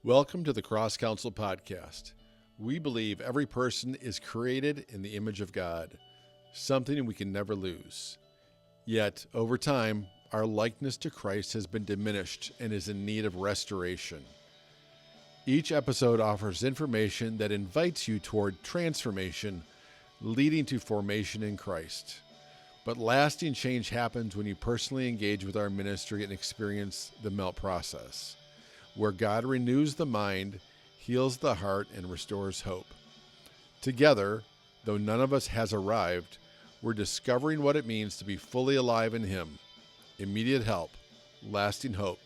Welcome to the CrossCounsel podcast. We believe every person is created in the image of God, something we can never lose. Yet, over time, our likeness to Christ has been diminished and is in need of restoration. Each episode offers information that invites you toward transformation, leading to formation in Christ. But lasting change happens when you personally engage with our ministry and experience the melt process, where God renews the mind, heals the heart, and restores hope. Together, though none of us has arrived, we're discovering what it means to be fully alive in Him, immediate help, lasting hope,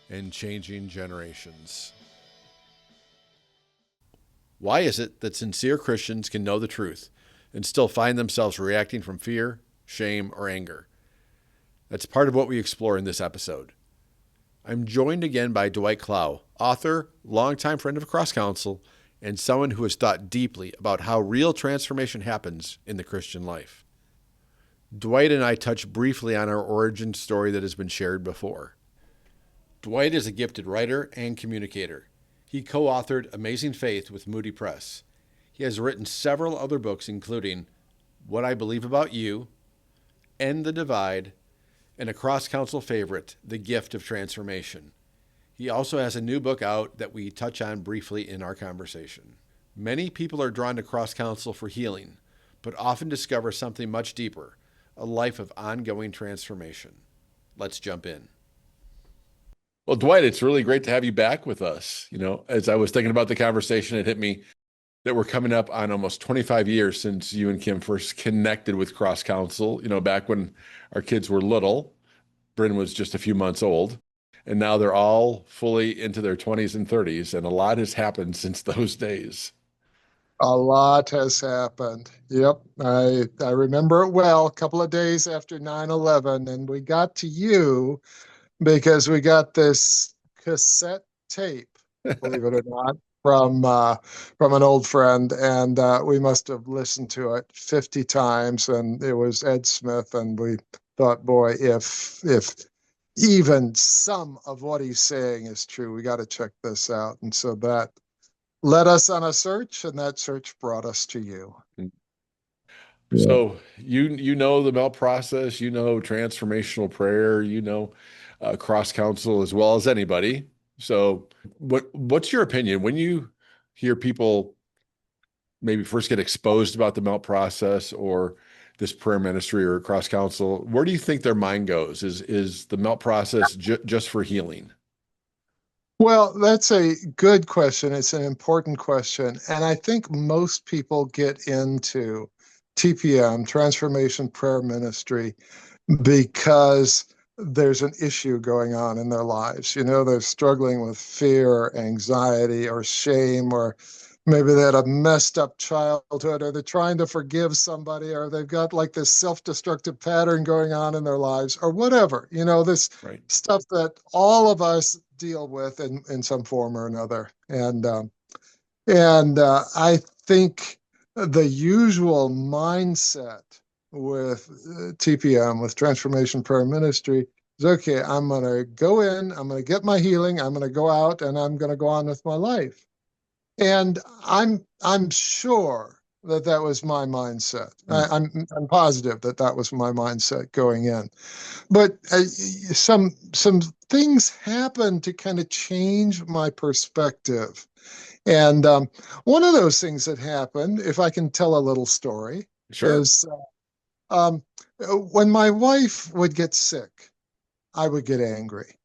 and changing generations. Why is it that sincere Christians can know the truth and still find themselves reacting from fear, shame, or anger? That's part of what we explore in this episode. I'm joined again by Dwight Clough, author, longtime friend of CrossCounsel, and someone who has thought deeply about how real transformation happens in the Christian life. Dwight and I touched briefly on our origin story that has been shared before. Dwight is a gifted writer and communicator. He co-authored Amazing Faith with Moody Press. He has written several other books, including What I Believe About You, End the Divide, and a CrossCounsel favorite, The Gift of Transformation. He also has a new book out that we touch on briefly in our conversation. Many people are drawn to CrossCounsel for healing, but often discover something much deeper, a life of ongoing transformation. Let's jump in. Well, Dwight, it's really great to have you back with us. As I was thinking about the conversation, it hit me that we're coming up on almost 25 years since you and Kim first connected with CrossCounsel, back when our kids were little. Bryn was just a few months old, and now they're all fully into their 20s and 30s, and a lot has happened since those days. A lot has happened. Yep. I remember it well, a couple of days after 9/11, and we got to you because we got this cassette tape, believe it or not, from an old friend, and we must have listened to it 50 times, and it was Ed Smith, and we thought, boy, if even some of what he's saying is true, we got to check this out. And so that led us on a search, and that search brought us to you. So you know the melt process, transformational prayer, CrossCounsel as well as anybody. So what's your opinion when you hear people maybe first get exposed about the melt process or this prayer ministry or CrossCounsel? Where do you think their mind goes? Is the melt process just for healing? Well, that's a good question. It's an important question. And I think most people get into TPM, Transformation Prayer Ministry, because there's an issue going on in their lives. They're struggling with fear, anxiety, or shame, or maybe they had a messed up childhood, or they're trying to forgive somebody, or they've got like this self-destructive pattern going on in their lives, or whatever, this Right. stuff that all of us deal with in some form or another. And I think the usual mindset with TPM, with Transformation Prayer Ministry, is okay, I'm going to go in, I'm going to get my healing, I'm going to go out, and I'm going to go on with my life. And I'm sure that was my mindset. I'm positive that was my mindset going in. But some things happened to kind of change my perspective. And one of those things that happened, if I can tell a little story, Sure. is when my wife would get sick, I would get angry.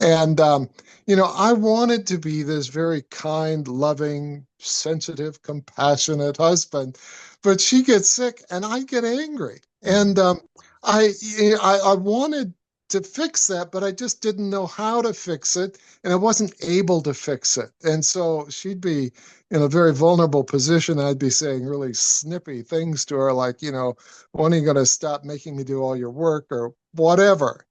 And, I wanted to be this very kind, loving, sensitive, compassionate husband, but she gets sick and I get angry. And I wanted to fix that, but I just didn't know how to fix it, and I wasn't able to fix it. And so she'd be in a very vulnerable position. I'd be saying really snippy things to her, like, when are you going to stop making me do all your work, or whatever,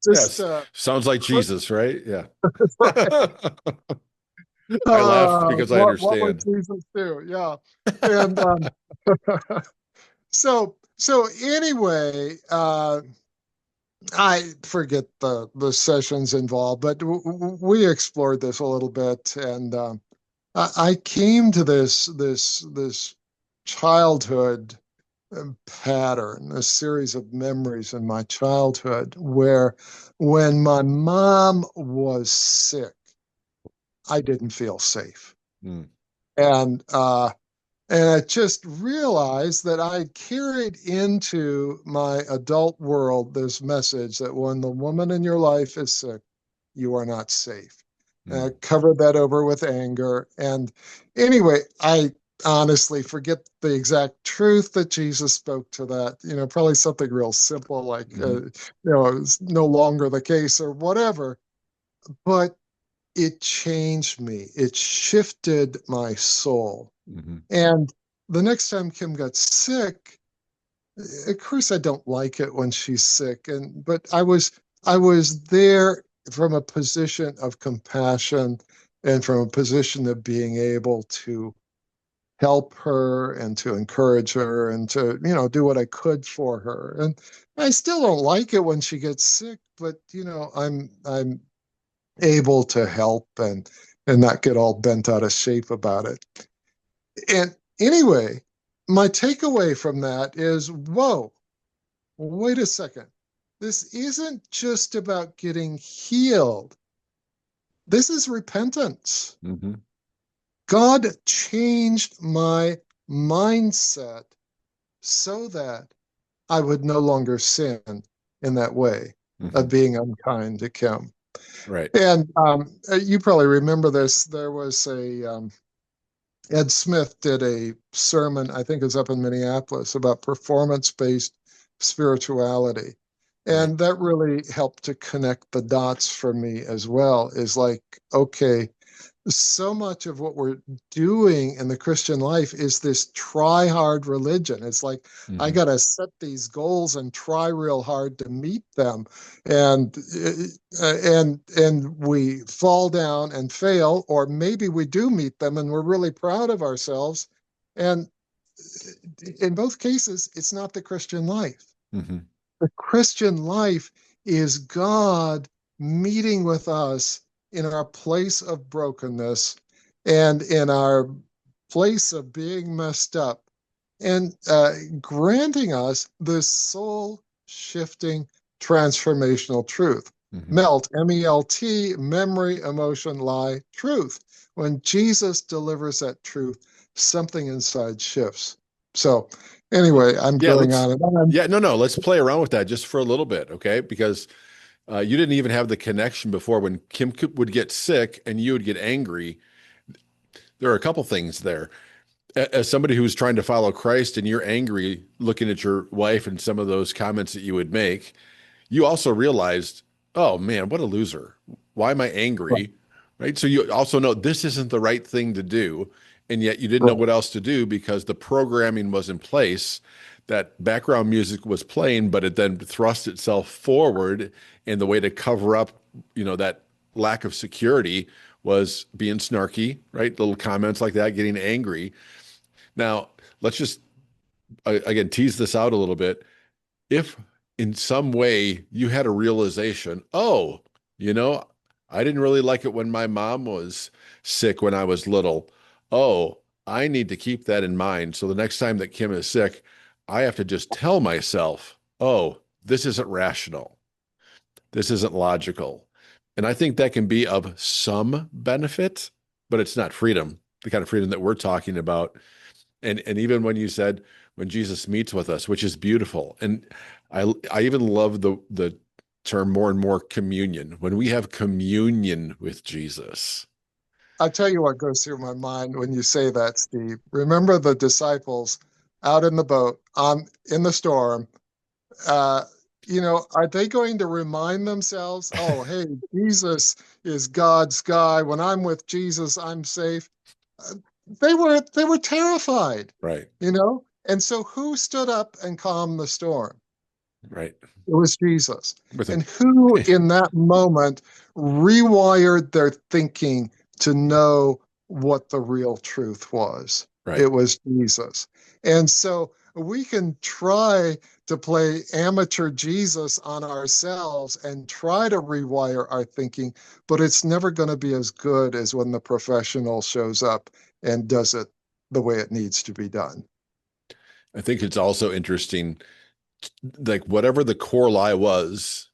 Just Yes. Sounds like Jesus, right? Yeah. I laugh uh, because I what would understand. Jesus do? Yeah. And so anyway, I forget the sessions involved, but we explored this a little bit, and I came to this childhood pattern, a series of memories in my childhood where when my mom was sick, I didn't feel safe. Mm, And and I just realized that I carried into my adult world this message that when the woman in your life is sick, you are not safe. And I mm, covered that over with anger. And anyway, I honestly forget the exact truth that Jesus spoke to that. Probably something real simple like, mm-hmm, it's no longer the case or whatever. But it changed me. It shifted my soul. mm-hmm, And the next time Kim got sick, of course I don't like it when she's sick, but I was there from a position of compassion and from a position of being able to help her and to encourage her and to do what I could for her. And I still don't like it when she gets sick, but I'm able to help and not get all bent out of shape about it. And anyway, my takeaway from that is, whoa, wait a second. This isn't just about getting healed. This is repentance. mm-hmm, God changed my mindset so that I would no longer sin in that way mm-hmm. of being unkind to Kim. Right. And you probably remember this. There was Ed Smith did a sermon, I think it was up in Minneapolis, about performance-based spirituality. Right. And that really helped to connect the dots for me as well, is like, okay, so much of what we're doing in the Christian life is this try hard religion. It's like I Mm-hmm. got to set these goals and try real hard to meet them, and and we fall down and fail, or maybe we do meet them and we're really proud of ourselves. And in both cases, it's not the Christian life. Mm-hmm. The Christian life is God meeting with us in our place of brokenness and in our place of being messed up and granting us this soul shifting transformational truth. Mm-hmm. Melt, M-E-L-T, memory, emotion, lie, truth. When Jesus delivers that truth, something inside shifts. So, anyway, I'm Yeah, going on and on. yeah, no, let's play around with that just for a little bit, okay? Because you didn't even have the connection before when would get sick and you would get angry. There are a couple things there. As somebody who's trying to follow Christ and you're angry looking at your wife and some of those comments that you would make, you also realized, oh man, what a loser. Why am I angry? Right. So you also know this isn't the right thing to do. And yet you didn't know Right. what else to do because the programming was in place. That background music was playing, but it then thrust itself forward. And the way to cover up, that lack of security was being snarky, right? Little comments like that, getting angry. Now, let's just again tease this out a little bit. If in some way you had a realization, oh, you know, I didn't really like it when my mom was sick when I was little. Oh, I need to keep that in mind. So the next time that Kim is sick, I have to just tell myself, oh, this isn't rational. This isn't logical. And I think that can be of some benefit, but it's not freedom, the kind of freedom that we're talking about. And even when you said when Jesus meets with us, which is beautiful. And I even love the term more and more communion. When we have communion with Jesus. I'll tell you what goes through my mind when you say that, Steve. Remember the disciples out in the boat on in the storm. Uh, are they going to remind themselves, oh, hey, Jesus is God's guy. When I'm with Jesus, I'm safe. Uh, they were terrified, Right, And so who stood up and calmed the storm? right. It was Jesus. With a And who in that moment rewired their thinking to know what the real truth was? right. It was Jesus. And so we can try to play amateur Jesus on ourselves and try to rewire our thinking, but it's never going to be as good as when the professional shows up and does it the way it needs to be done. I think it's also interesting, like whatever the core lie was,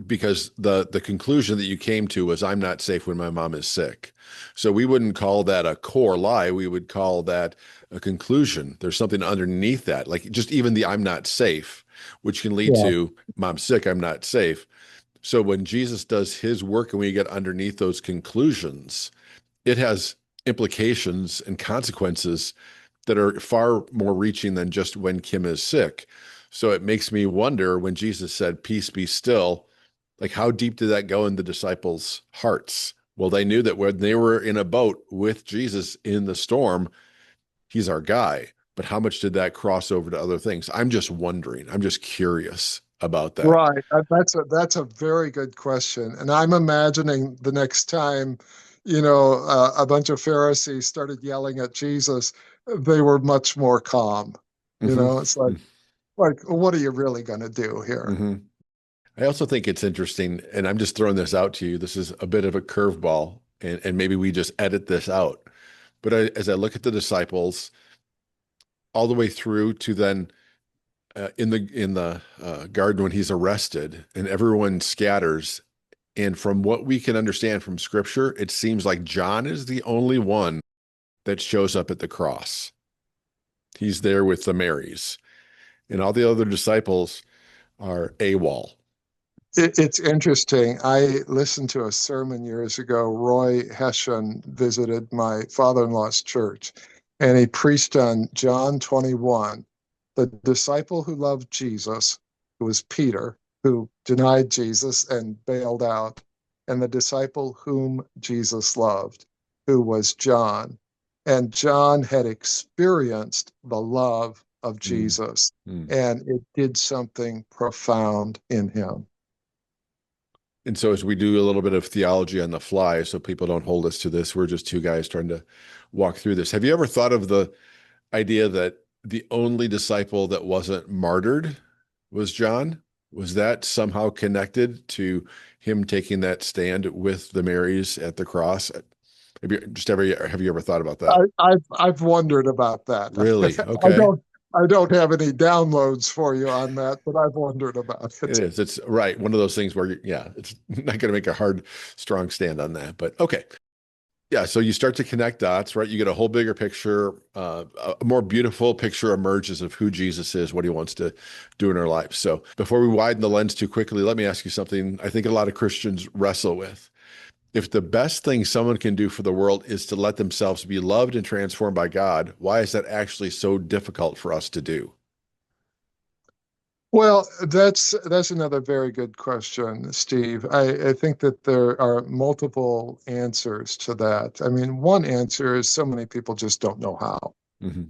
because the conclusion that you came to was I'm not safe when my mom is sick. So we wouldn't call that a core lie. We would call that a conclusion. There's something underneath that, like just even the I'm not safe, which can lead Yeah. to mom's sick, I'm not safe. So when Jesus does his work and we get underneath those conclusions, it has implications and consequences that are far more reaching than just when Kim is sick. So it makes me wonder when Jesus said, "Peace be still," like how deep did that go in the disciples' hearts? Well, they knew that when they were in a boat with Jesus in the storm, he's our guy. But how much did that cross over to other things? I'm just wondering. I'm just curious about that. Right. That's a very good question. And I'm imagining the next time, a bunch of Pharisees started yelling at Jesus, they were much more calm. Hmm. It's like, what are you really going to do here? Hmm. I also think it's interesting, and I'm just throwing this out to you. This is a bit of a curveball, and maybe we just edit this out. But as I look at the disciples, all the way through to then in the garden when he's arrested, and everyone scatters. And from what we can understand from Scripture, it seems like John is the only one that shows up at the cross. He's there with the Marys, and all the other disciples are AWOL. It's interesting. I listened to a sermon years ago. Roy Hession visited my father-in-law's church, and he preached on John 21. The disciple who loved Jesus, who was Peter, who denied Jesus and bailed out, and the disciple whom Jesus loved, who was John. And John had experienced the love of Mm, Jesus, mm. and it did something profound in him. And so, as we do a little bit of theology on the fly, so people don't hold us to this, we're just two guys trying to walk through this. Have you ever thought of the idea that the only disciple that wasn't martyred was John? Was that somehow connected to him taking that stand with the Marys at the cross? Have you ever thought about that? I've wondered about that. Really? I Okay. don't I don't have any downloads for you on that, but I've wondered about It it. is. It's right. One of those things where, yeah, it's not going to make a hard, strong stand on that. But okay. Yeah. So you start to connect dots, right? You get a whole bigger picture. A more beautiful picture emerges of who Jesus is, what he wants to do in our lives. So before we widen the lens too quickly, let me ask you something I think a lot of Christians wrestle with. If the best thing someone can do for the world is to let themselves be loved and transformed by God, why is that actually so difficult for us to do? Well, that's another very good question, Steve. I think that there are multiple answers to that. I mean, one answer is so many people just don't know how, Hmm.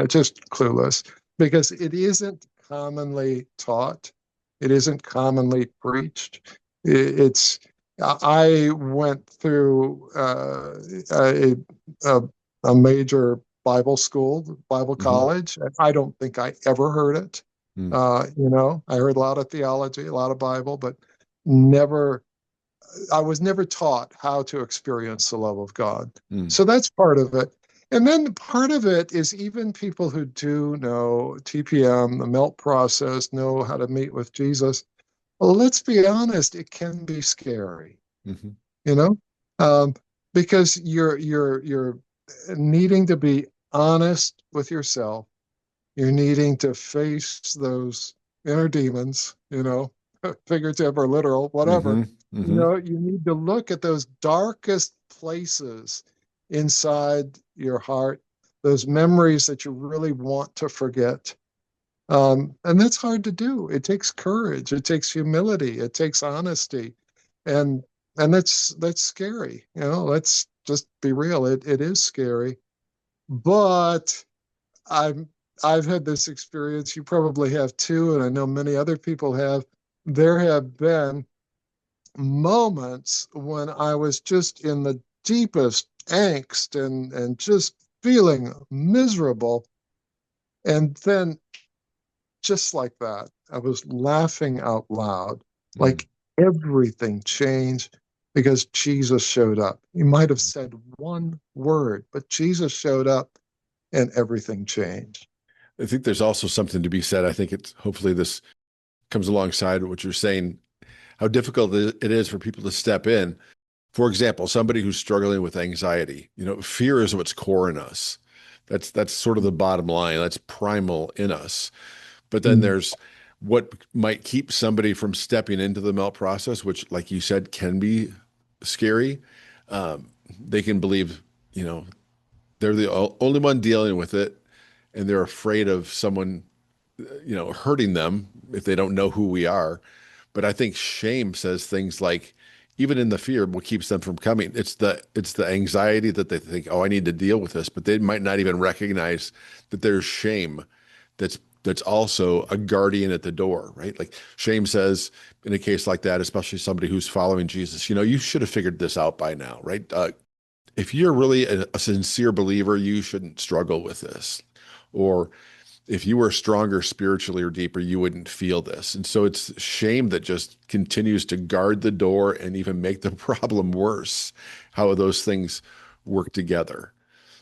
just clueless because it isn't commonly taught. It isn't commonly preached. It's I went through a, a major Bible school, Bible Hmm. college, and I don't think I ever heard it. I heard a lot of theology, a lot of Bible, but never, I was never taught how to experience the love of God. Mm. So that's part of it. And then part of it is even people who do know TPM, the melt process, know how to meet with Jesus. Well, let's be honest, it can be scary, Hmm. you know, um, because you're needing to be honest with yourself. You're needing to face those inner demons, figurative or literal, whatever. Hmm. Hmm. You need to look at those darkest places inside your heart, those memories that you really want to forget. And that's hard to do. It takes courage, it takes humility, it takes honesty. And that's scary. Let's just be real. It is scary. But I'm I've had this experience. You probably have too, and I know many other people have. There have been moments when I was just in the deepest angst and just feeling miserable. And then just like that, I was laughing out loud, like everything changed because Jesus showed up. He might have said one word, but Jesus showed up and everything changed. I think there's also something to be said. I think it's hopefully this comes alongside what you're saying, how difficult it is for people to step in. For example, somebody who's struggling with anxiety, fear is what's core in us. That's sort of the bottom line. That's primal in us. But then Mm. there's what might keep somebody from stepping into the melt process, which, like you said, can be scary. They can believe, they're the only one dealing with it, and they're afraid of someone, hurting them if they don't know who we are. But I think shame says things like, even in the fear, what keeps them from coming? It's the anxiety that they think, oh, I need to deal with this, but they might not even recognize that there's shame that's also a guardian at the door, right? Like shame says in a case like that, especially somebody who's following Jesus, you should have figured this out by now, right? If you're really a sincere believer, you shouldn't struggle with this. Or if you were stronger spiritually or deeper, you wouldn't feel this. And so it's shame that just continues to guard the door and even make the problem worse. How those things work together.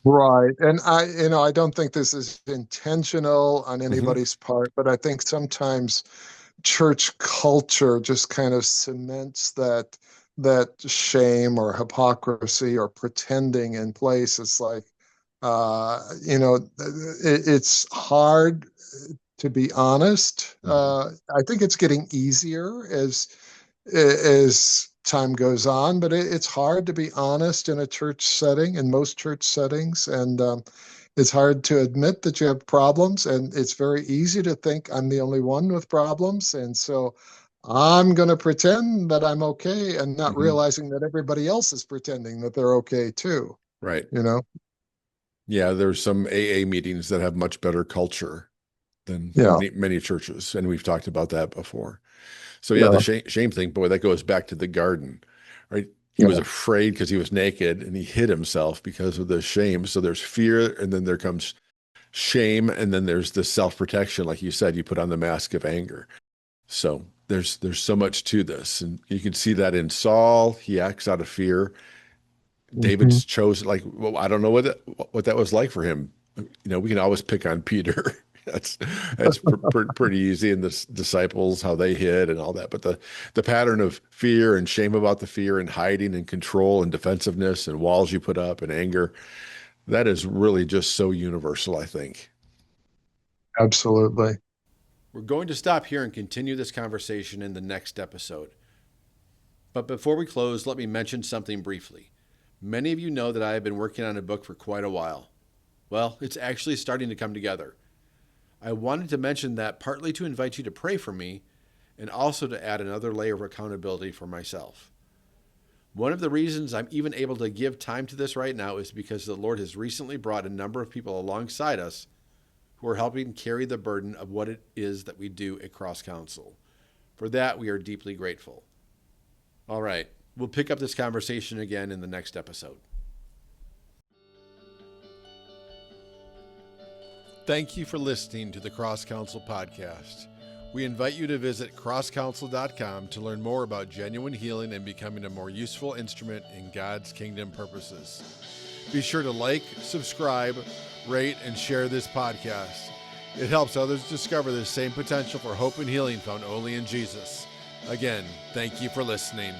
Right. And I don't think this is intentional on Hmm. anybody's part, but I think sometimes church culture just kind of cements that shame or hypocrisy or pretending in place. It's like, it's hard to be honest. Hmm. I think it's getting easier as time goes on, but it's hard to be honest in a church setting, in most church settings, and it's hard to admit that you have problems, and it's very easy to think I'm the only one with problems, and so I'm going to pretend that I'm okay, and not Hmm. realizing that everybody else is pretending that they're okay too. Right. You know? Yeah, there's some AA meetings that have much better culture than Yeah, many churches, and we've talked about that before. So yeah, the yeah, shame thing, boy, that goes back to the garden, right? He was yeah. afraid because he was naked, and he hid himself because of the shame. So there's fear, and then there comes shame, and then there's the self-protection, like you said, you put on the mask of anger. So there's so much to this, and you can see that in Saul. He acts out of fear. Hmm. David's chose, like, well, I don't know what that was like for him. We can always pick on Peter. That's pretty easy, and the disciples, how they hid and all that. But the pattern of fear and shame about the fear and hiding and control and defensiveness and walls you put up and anger, that is really just so universal, I think. Absolutely. We're going to stop here and continue this conversation in the next episode. But before we close, let me mention something briefly. Many of you know that I have been working on a book for quite a while. Well, it's actually starting to come together. I wanted to mention that partly to invite you to pray for me and also to add another layer of accountability for myself. One of the reasons I'm even able to give time to this right now is because the Lord has recently brought a number of people alongside us who are helping carry the burden of what it is that we do at CrossCounsel. For that, we are deeply grateful. All right, we'll pick up this conversation again in the next episode. Thank you for listening to the CrossCounsel podcast. We invite you to visit crosscounsel.com to learn more about genuine healing and becoming a more useful instrument in God's kingdom purposes. Be sure to like, subscribe, rate, and share this podcast. It helps others discover the same potential for hope and healing found only in Jesus. Again, thank you for listening.